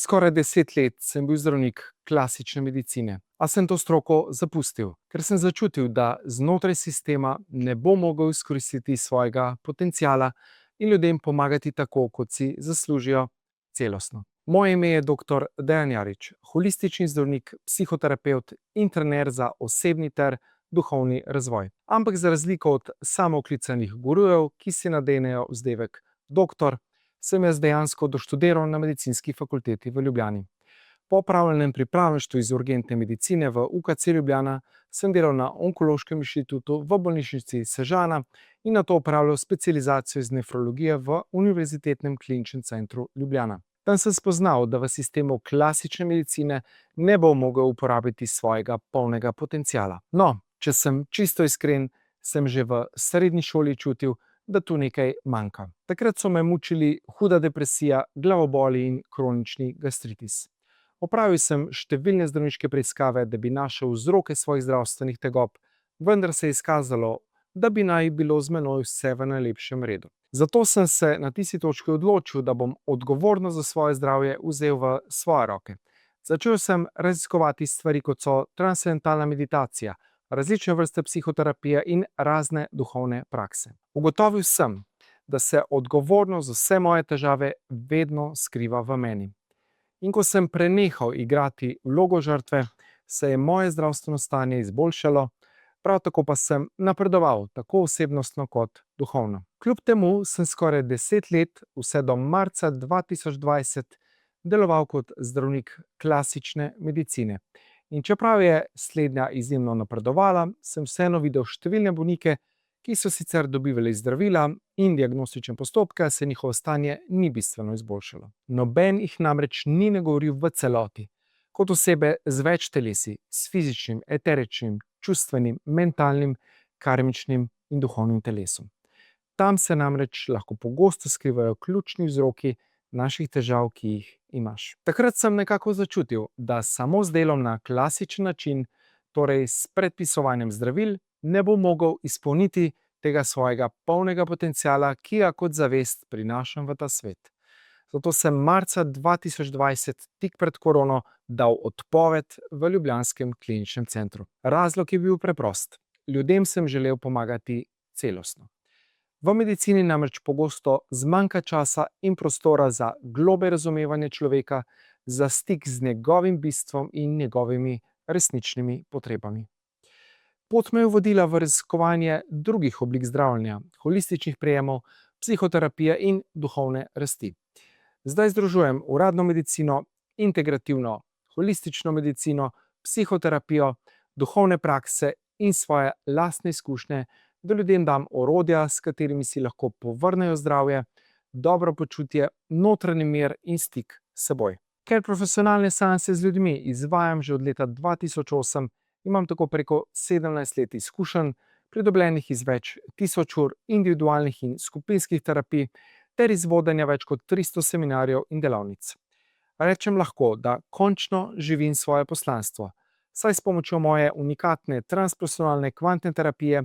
Skoraj 10 let sem bil zdravnik klasične medicine, a sem to stroko zapustil, ker sem začutil, da znotraj sistema ne bom mogel izkoristiti svojega potenciala in ljudem pomagati tako, kot si zaslužijo, celostno. Moje ime je dr. Dejan Jarič, holistični zdravnik, psihoterapevt in trener za osebni ter duhovni razvoj. Ampak za razliko od samooklicanih gurujev, ki si nadenejo vzdevek doktor, sem jaz dejansko doštudiral na medicinski fakulteti v Ljubljani. Po opravljenem pripravništvu iz urgentne medicine v UKC Ljubljana sem delal na Onkološkem inštitutu v bolnišnici Sežana in nato opravljal specializacijo iz nefrologije v Univerzitetnem kliničnem centru Ljubljana. Tam sem spoznal, da v sistemu klasične medicine ne bom mogel uporabiti svojega polnega potenciala. No, če sem čisto iskren, sem že v srednji šoli čutil, da tu nekaj manjka. Takrat so me mučili huda depresija, glavoboli in kronični gastritis. Opravil sem številne zdravniške preiskave, da bi našel vzroke svojih zdravstvenih tegob, vendar se je izkazalo, da bi naj bilo z menoj vse v najlepšem redu. Zato sem se na tisti točki odločil, da bom odgovornost za svoje zdravje vzel v svoje roke. Začel sem raziskovati stvari, kot so transcendentalna meditacija, različne vrste psihoterapije in razne duhovne prakse. Ugotovil sem, da se odgovornost za vse moje težave vedno skriva v meni. In ko sem prenehal igrati vlogo žrtve, se je moje zdravstveno stanje izboljšalo, prav tako pa sem napredoval tako osebnostno kot duhovno. Kljub temu sem skoraj 10 let, vse do marca 2020, deloval kot zdravnik klasične medicine. In čeprav je slednja izjemno napredovala, sem vseeno videl številne bolnike, ki so sicer dobivali zdravila in diagnostične postopke, se njihovo stanje ni bistveno izboljšalo. Noben jih namreč ni nagovoril v celoti, kot osebe z več telesi, s fizičnim, eteričnim, čustvenim, mentalnim, karmičnim in duhovnim telesom. Tam se namreč lahko pogosto skrivajo ključni vzroki naših težav, ki jih imaš. Takrat sem nekako začutil, da samo z delom na klasičen način, torej s predpisovanjem zdravil, ne bom mogel izpolniti tega svojega polnega potenciala, ki ga kot zavest prinašam v ta svet. Zato sem marca 2020, tik pred korono, dal odpoved v ljubljanskem kliničnem centru. Razlog je bil preprost. Ljudem sem želel pomagati celostno. V medicini namreč pogosto zmanjka časa in prostora za globlje razumevanje človeka, za stik z njegovim bistvom in njegovimi resničnimi potrebami. Pot me je vodila v raziskovanje drugih oblik zdravljenja, holističnih prijemov, psihoterapije in duhovne rasti. Zdaj združujem uradno medicino, integrativno, holistično medicino, psihoterapijo, duhovne prakse in svoje lastne izkušnje, da ljudem dam orodja, s katerimi si lahko povrnejo zdravje, dobro počutje, notranji mir in stik s seboj. Ker profesionalne seanse z ljudmi izvajam že od leta 2008, imam tako preko 17 let izkušenj, pridobljenih iz več tisoč ur individualnih in skupinskih terapij, ter iz vodenja več kot 300 seminarjev in delavnic. Rečem lahko, da končno živim svoje poslanstvo, saj s pomočjo moje unikatne transpersonalne kvantne terapije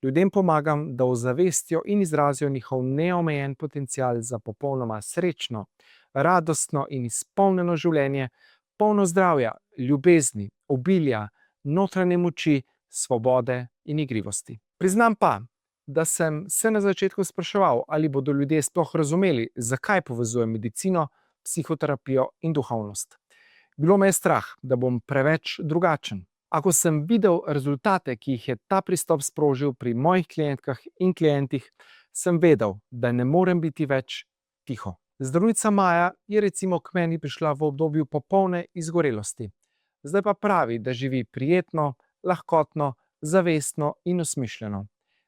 ljudem pomagam, da ozavestijo in izrazijo njihov neomejen potencial za popolnoma srečno, radostno in izpolnjeno življenje, polno zdravja, ljubezni, obilja, notranje moči, svobode in igrivosti. Priznam pa, da sem se na začetku spraševal, ali bodo ljudje sploh razumeli, zakaj povezujem medicino, psihoterapijo in duhovnost. Bilo me je strah, da bom preveč drugačen. A ko sem videl rezultate, ki jih je ta pristop sprožil pri mojih klientkah in klientih, sem vedel, da ne morem biti več tiho. Zdravnica Maja je recimo k meni prišla v obdobju popolne izgorelosti. Zdaj pa pravi, da živi prijetno, lahkotno, zavestno in osmišljeno.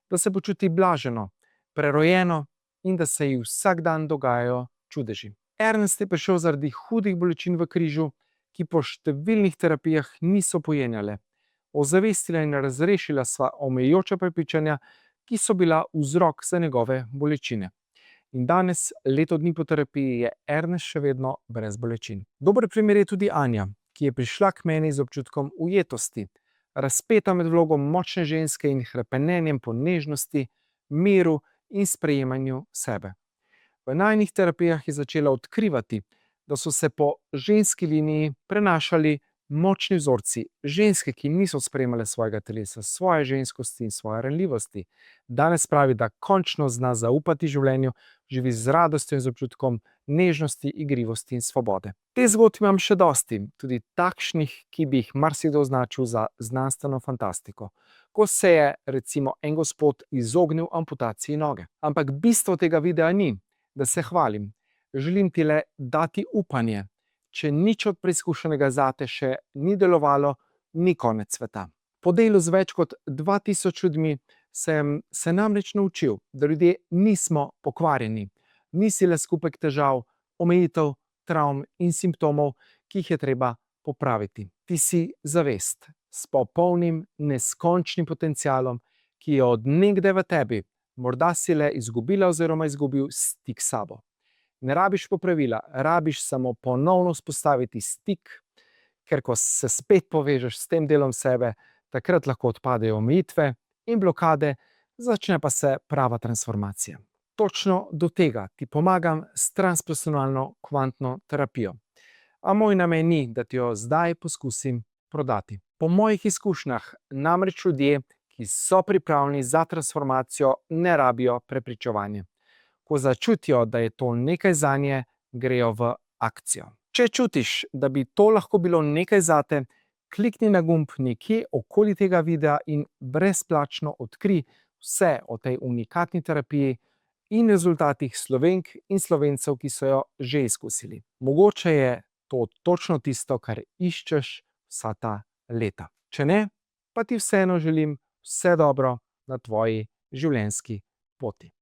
Da se počuti blaženo, prerojeno in da se ji vsak dan dogajajo čudeži. Ernest je prišel zaradi hudih bolečin v križu, ki po številnih terapijah niso pojenjale. Ozavestila in razrešila sva omejujoča prepričanja, ki so bila vzrok za njegove bolečine. In danes, leto dni po terapiji, je Ernest še vedno brez bolečin. Dober primer je tudi Anja, ki je prišla k meni z občutkom ujetosti, razpeta med vlogo močne ženske in hrepenenjem po nežnosti, miru in sprejemanju sebe. V najinih terapijah je začela odkrivati, da so se po ženski liniji prenašali močni vzorci, ženske, ki niso sprejemale svojega telesa, svoje ženskosti in svoje ranljivosti. Danes pravi, da končno zna zaupati življenju, živi z radostjo in z občutkom nežnosti, igrivosti in svobode. Te zgodb imam še dosti, tudi takšnih, ki bi jih marsikdo označil za znanstveno fantastiko. Ko se je recimo en gospod izognil amputaciji noge. Ampak bistvo tega videa ni, da se hvalim. Želim ti le dati upanje. Če nič od preizkušenega zate še ni delovalo, ni konec sveta. Po delu z več kot 2000 ljudmi sem se namreč naučil, da ljudje nismo pokvarjeni. Nisi le skupek težav, omejitev, travm in simptomov, ki jih je treba popraviti. Ti si zavest s popolnim, neskončnim potencialom, ki je od nekdaj v tebi. Morda si le izgubila oziroma izgubil stik s sabo. Ne rabiš popravila, rabiš samo ponovno vzpostaviti stik, ker ko se spet povežeš s tem delom sebe, takrat lahko odpadejo omejitve in blokade, začne pa se prava transformacija. Točno do tega ti pomagam s transpersonalno kvantno terapijo. A moj namen ni, da ti jo zdaj poskusim prodati. Po mojih izkušnjah namreč ljudje, ki so pripravljeni za transformacijo, ne rabijo prepričevanja. Ko začutijo, da je to nekaj zanje, grejo v akcijo. Če čutiš, da bi to lahko bilo nekaj zate, klikni na gumb nekje okoli tega videa in brezplačno odkri vse o tej unikatni terapiji in rezultatih Slovenk in Slovencev, ki so jo že izkusili. Mogoče je to točno tisto, kar iščeš vsa ta leta. Če ne, pa ti vseeno želim vse dobro na tvoji življenjski poti.